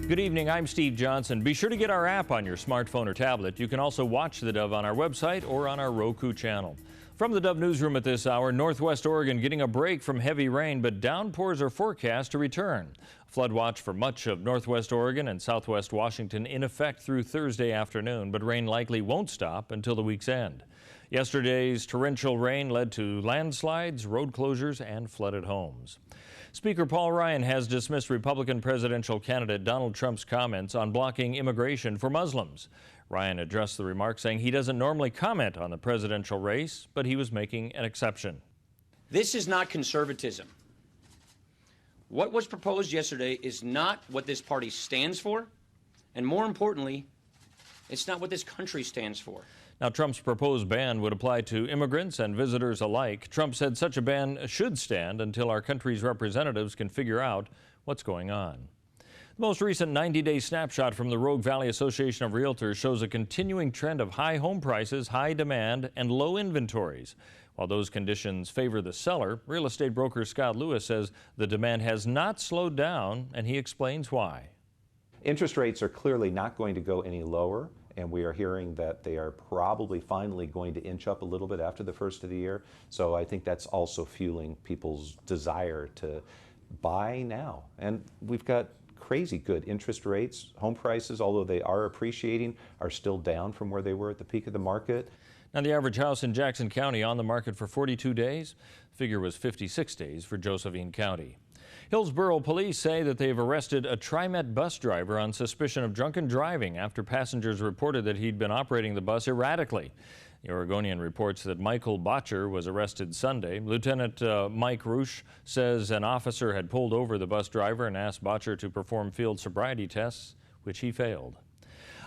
Good evening, I'm Steve Johnson. Be sure to get our app on your smartphone or tablet. You can also watch the Dove on our website or on our Roku channel. From the Dove newsroom at this hour, Northwest Oregon getting a break from heavy rain, but downpours are forecast to return. Flood watch for much of Northwest Oregon and Southwest Washington in effect through Thursday afternoon, but rain likely won't stop until the week's end. Yesterday's torrential rain led to landslides, road closures, and flooded homes. Speaker Paul Ryan has dismissed Republican presidential candidate Donald Trump's comments on blocking immigration for Muslims. Ryan addressed the remarks, saying he doesn't normally comment on the presidential race, but he was making an exception. This is not conservatism. What was proposed yesterday is not what this party stands for, and more importantly, it's not what this country stands for. Now, Trump's proposed ban would apply to immigrants and visitors alike. Trump said such a ban should stand until our country's representatives can figure out what's going on. The most recent 90-day snapshot from the Rogue Valley Association of Realtors shows a continuing trend of high home prices, high demand, and low inventories. While those conditions favor the seller, real estate broker Scott Lewis says the demand has not slowed down, and he explains why. Interest rates are clearly not going to go any lower, and we are hearing that they are probably finally going to inch up a little bit after the first of the year. So I think that's also fueling people's desire to buy now. And we've got crazy good interest rates. Home prices, although they are appreciating, are still down from where they were at the peak of the market. Now, the average house in Jackson County on the market for 42 days. The figure was 56 days for Josephine County. Hillsborough police say that they have arrested a TriMet bus driver on suspicion of drunken driving after passengers reported that he'd been operating the bus erratically. The Oregonian reports that Michael Botcher was arrested Sunday. Lieutenant Mike Roosh says an officer had pulled over the bus driver and asked Botcher to perform field sobriety tests, which he failed.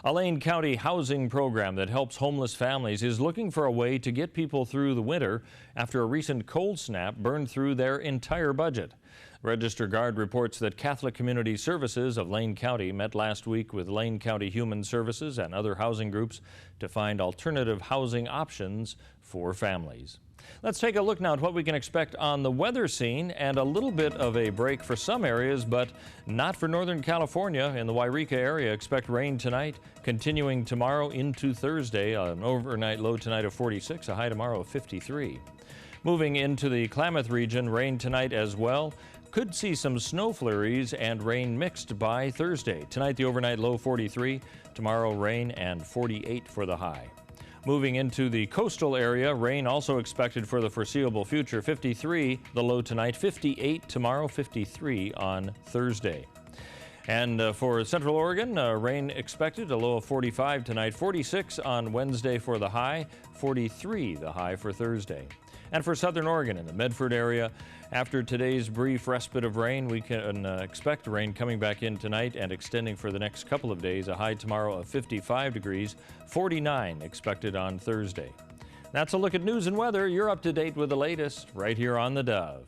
A Lane County housing program that helps homeless families is looking for a way to get people through the winter after a recent cold snap burned through their entire budget. Register Guard reports that Catholic Community Services of Lane County met last week with Lane County Human Services and other housing groups to find alternative housing options for families. Let's take a look now at what we can expect on the weather scene, and a little bit of a break for some areas, but not for Northern California. In the Wairika area, expect rain tonight, continuing tomorrow into Thursday. An overnight low tonight of 46, a high tomorrow of 53. Moving into the Klamath region, rain tonight as well. Could see some snow flurries and rain mixed by Thursday. Tonight, the overnight low 43, tomorrow rain and 48 for the high. Moving into the coastal area, rain also expected for the foreseeable future. 53 the low tonight, 58 tomorrow, 53 on Thursday. And for Central Oregon, rain expected, a low of 45 tonight, 46 on Wednesday for the high, 43 the high for Thursday. And for Southern Oregon in the Medford area, after today's brief respite of rain, we can expect rain coming back in tonight and extending for the next couple of days. A high tomorrow of 55 degrees, 49 expected on Thursday. That's a look at news and weather. You're up to date with the latest right here on the Dove.